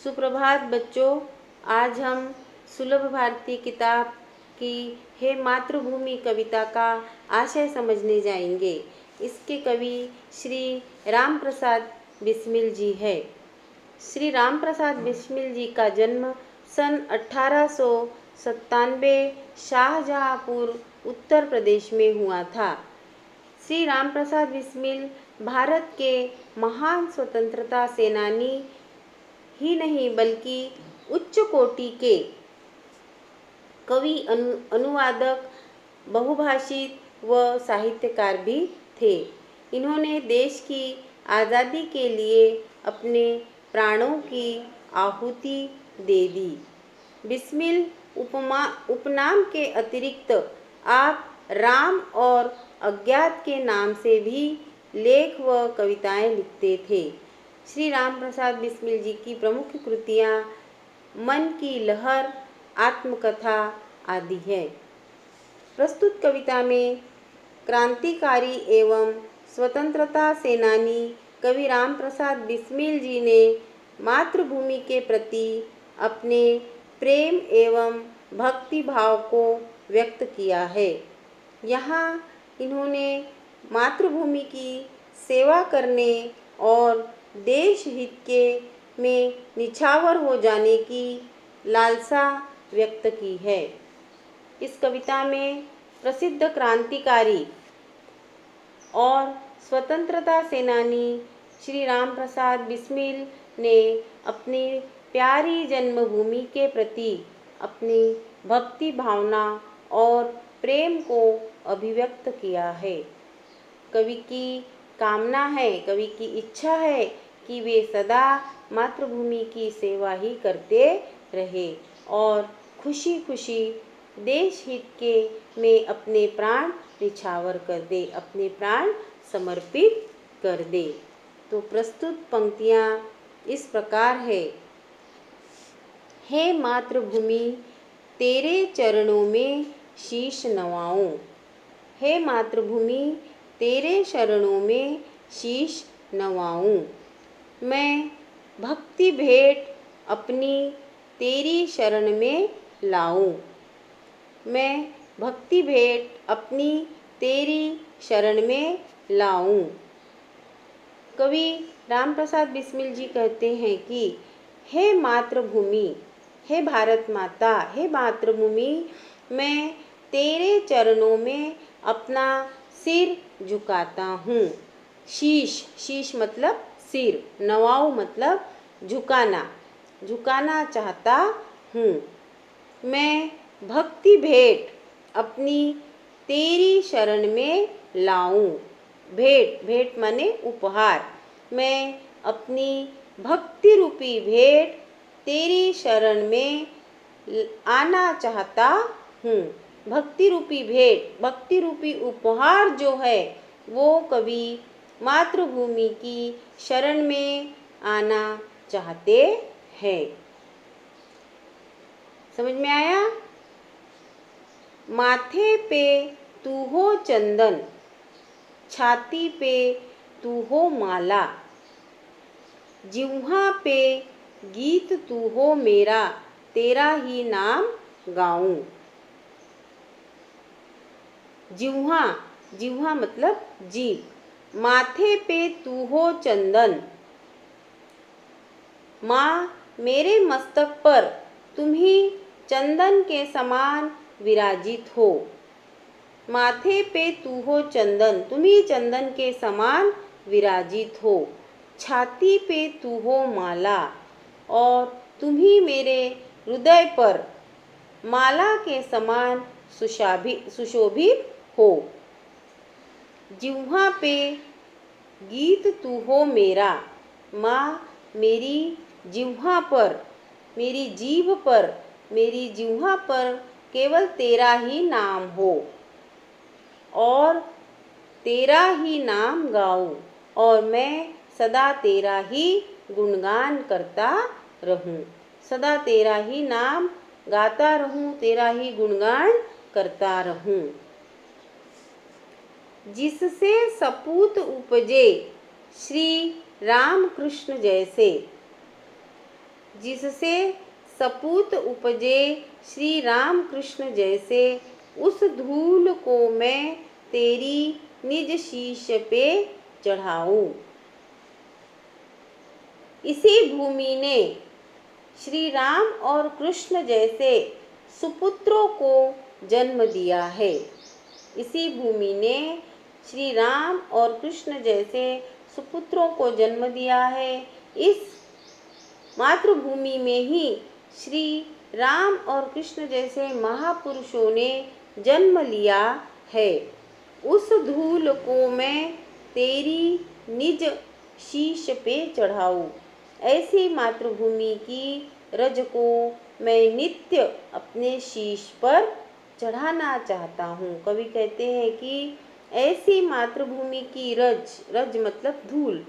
सुप्रभात बच्चों। आज हम सुलभ भारती किताब की हे मातृभूमि कविता का आशय समझने जाएंगे। इसके कवि श्री राम प्रसाद बिस्मिल जी है। श्री राम प्रसाद बिस्मिल जी का जन्म सन 1897 शाहजहाँपुर उत्तर प्रदेश में हुआ था। श्री राम प्रसाद बिस्मिल भारत के महान स्वतंत्रता सेनानी ही नहीं बल्कि उच्च कोटि के कवि, अनुवादक, बहुभाषित व साहित्यकार भी थे। इन्होंने देश की आज़ादी के लिए अपने प्राणों की आहुति दे दी। बिस्मिल उपनाम के अतिरिक्त आप राम और अज्ञात के नाम से भी लेख व कविताएं लिखते थे। श्री राम प्रसाद बिस्मिल जी की प्रमुख कृतियाँ मन की लहर, आत्मकथा आदि है। प्रस्तुत कविता में क्रांतिकारी एवं स्वतंत्रता सेनानी कवि राम प्रसाद बिस्मिल जी ने मातृभूमि के प्रति अपने प्रेम एवं भक्ति भाव को व्यक्त किया है। यहाँ इन्होंने मातृभूमि की सेवा करने और देश हित के में निछावर हो जाने की लालसा व्यक्त की है। इस कविता में प्रसिद्ध क्रांतिकारी और स्वतंत्रता सेनानी श्री राम प्रसाद बिस्मिल ने अपनी प्यारी जन्मभूमि के प्रति अपनी भक्ति भावना और प्रेम को अभिव्यक्त किया है। कवि की कामना है, कवि की इच्छा है कि वे सदा मातृभूमि की सेवा ही करते रहे और खुशी खुशी देश हित के में अपने प्राण निछावर कर दे, अपने प्राण समर्पित कर दे। तो प्रस्तुत पंक्तियाँ इस प्रकार है। हे मातृभूमि तेरे चरणों में शीश नवाऊं। हे मातृभूमि तेरे शरणों में शीश नवाऊं। मैं भक्ति भेंट अपनी तेरी शरण में लाऊं। मैं भक्ति भेंट अपनी तेरी शरण में लाऊं। कवि राम प्रसाद बिस्मिल जी कहते हैं कि हे मातृभूमि, हे भारत माता, हे मातृभूमि, मैं तेरे चरणों में अपना सिर झुकाता हूँ। शीश, शीश मतलब सिर, नवाऊं मतलब झुकाना, झुकाना चाहता हूँ। मैं भक्ति भेंट अपनी तेरी शरण में लाऊं। भेंट, भेंट माने उपहार। मैं अपनी भक्ति रूपी भेंट तेरी शरण में आना चाहता हूँ। भक्ति रूपी भेंट, भक्ति रूपी उपहार जो है वो कवि मातृभूमि की शरण में आना चाहते हैं। समझ में आया? माथे पे तू हो चंदन, छाती पे तू हो माला, जिह्वा पे गीत तू हो मेरा, तेरा ही नाम गाऊं। जिह्वा, जिह्वा मतलब जीभ। माथे पे तू हो चंदन, माँ मेरे मस्तक पर तुम ही चंदन के समान विराजित हो। माथे पे तू हो चंदन, तुम ही चंदन के समान विराजित हो। छाती पे तू हो माला और तुम ही मेरे हृदय पर माला के समान सुशोभित हो। जिह्वा पे गीत तू हो मेरा, माँ मेरी जिह्वा पर, मेरी जीभ पर, मेरी जिह्वा पर केवल तेरा ही नाम हो और तेरा ही नाम गाऊं और मैं सदा तेरा ही गुणगान करता रहूं। सदा तेरा ही नाम गाता रहूं, तेरा ही गुणगान करता रहूं। जिससे सपूत उपजे श्री राम कृष्ण जैसे, जिससे सपूत उपजे श्री राम कृष्ण जैसे, उस धूल को मैं तेरी निज शीश पे चढ़ाऊं। इसी भूमि ने श्री राम और कृष्ण जैसे सुपुत्रों को जन्म दिया है। इसी भूमि ने श्री राम और कृष्ण जैसे सुपुत्रों को जन्म दिया है। इस मातृभूमि में ही श्री राम और कृष्ण जैसे महापुरुषों ने जन्म लिया है। उस धूल को मैं तेरी निज शीश पे चढ़ाऊं। ऐसी मातृभूमि की रज को मैं नित्य अपने शीश पर चढ़ाना चाहता हूँ। कवि कहते हैं कि ऐसी मातृभूमि की रज, रज मतलब धूल,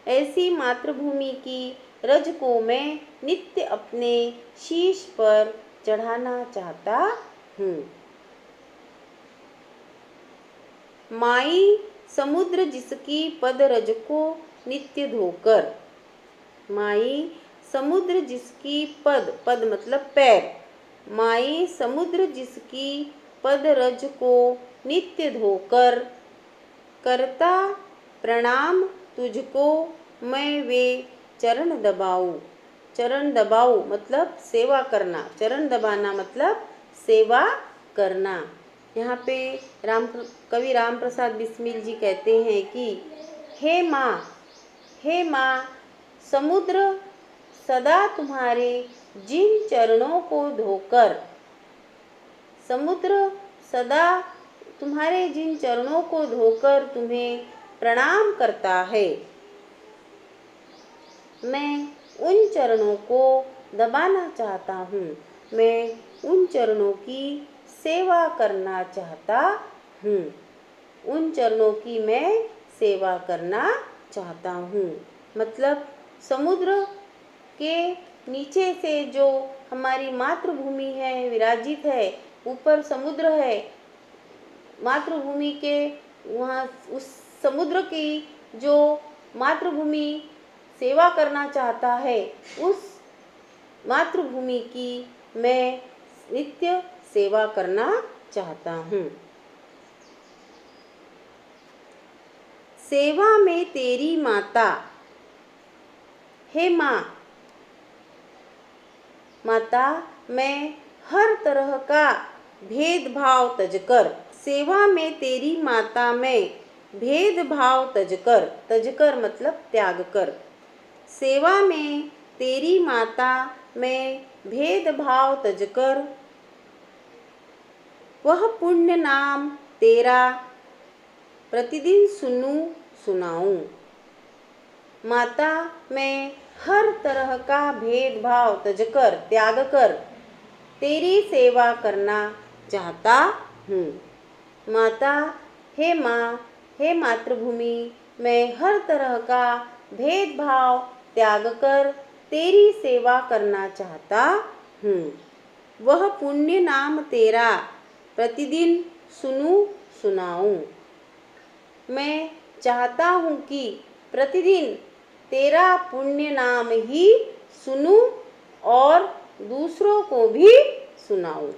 ऐसी मातृभूमि की रज को मैं नित्य अपने शीश पर चढ़ाना चाहता हूँ। माई समुद्र जिसकी पद रज को नित्य धोकर, माई समुद्र जिसकी पद, पद मतलब पैर, माई समुद्र जिसकी पद रज को नित्य धोकर, करता प्रणाम तुझको मैं वे चरण दबाऊं। चरण दबाऊं मतलब सेवा करना, चरण दबाना मतलब सेवा करना। यहाँ पे कवि राम प्रसाद बिस्मिल जी कहते हैं कि हे माँ, समुद्र सदा तुम्हारे जिन चरणों को धोकर, समुद्र सदा तुम्हारे जिन चरणों को धोकर तुम्हें प्रणाम करता है, मैं उन चरणों को दबाना चाहता हूँ, मैं उन चरणों की सेवा करना चाहता हूँ, उन चरणों की मैं सेवा करना चाहता हूँ। मतलब समुद्र के नीचे से जो हमारी मातृभूमि है विराजित है, ऊपर समुद्र है, मातृभूमि के वहाँ उस समुद्र की जो मातृभूमि सेवा करना चाहता है, उस मातृभूमि की मैं नित्य सेवा करना चाहता हूँ। सेवा में तेरी माता, हे माता, मैं हर तरह का भेदभाव तजकर, सेवा में तेरी माता में भेदभाव तजकर, तजकर मतलब त्याग कर, सेवा में तेरी माता में भेदभाव तजकर, वह पुण्य नाम तेरा प्रतिदिन सुनाऊं। माता, मैं हर तरह का भेदभाव तजकर, त्याग कर तेरी सेवा करना चाहता हूँ। माता, हे माँ, हे मातृभूमि, मैं हर तरह का भेदभाव त्याग कर तेरी सेवा करना चाहता हूँ। वह पुण्य नाम तेरा प्रतिदिन सुनाऊं। मैं चाहता हूँ कि प्रतिदिन तेरा पुण्य नाम ही सुनूं और दूसरों को भी सुनाऊं।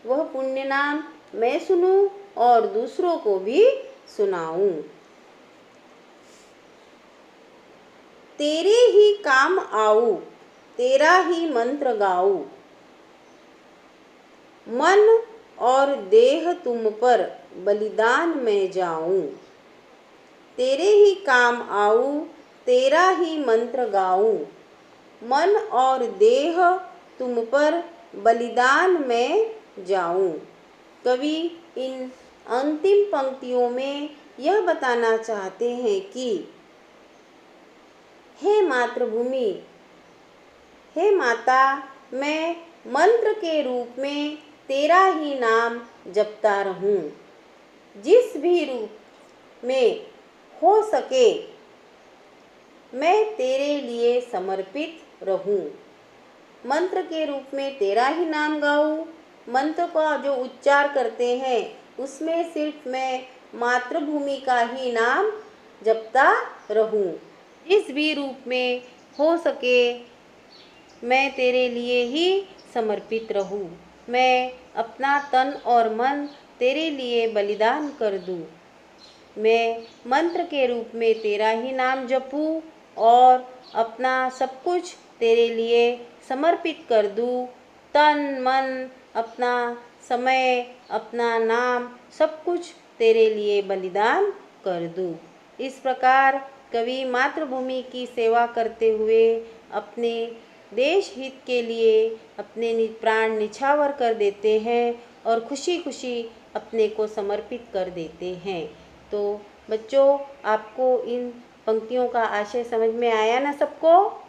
वह पुण्य नाम मैं सुनूं और दूसरों को भी सुनाऊं। तेरे ही काम आऊं, तेरा ही मंत्र गाऊं, मन और देह तुम पर बलिदान में जाऊं। तेरे ही काम आऊं, तेरा ही मंत्र गाऊं, मन और देह तुम पर बलिदान में जाऊं। कवि इन अंतिम पंक्तियों में यह बताना चाहते हैं कि हे मातृभूमि, हे माता, मैं मंत्र के रूप में तेरा ही नाम जपता रहूं। जिस भी रूप में हो सके मैं तेरे लिए समर्पित रहूं। मंत्र के रूप में तेरा ही नाम गाऊं। मंत्र का जो उच्चार करते हैं उसमें सिर्फ मैं मातृभूमि का ही नाम जपता रहूं। जिस भी रूप में हो सके मैं तेरे लिए ही समर्पित रहूं। मैं अपना तन और मन तेरे लिए बलिदान कर दूं। मैं मंत्र के रूप में तेरा ही नाम जपूं और अपना सब कुछ तेरे लिए समर्पित कर दूं। तन मन, अपना समय, अपना नाम, सब कुछ तेरे लिए बलिदान कर दूं। इस प्रकार कवि मातृभूमि की सेवा करते हुए अपने देश हित के लिए अपने प्राण निछावर कर देते हैं और खुशी खुशी अपने को समर्पित कर देते हैं। तो बच्चों, आपको इन पंक्तियों का आशय समझ में आया ना सबको?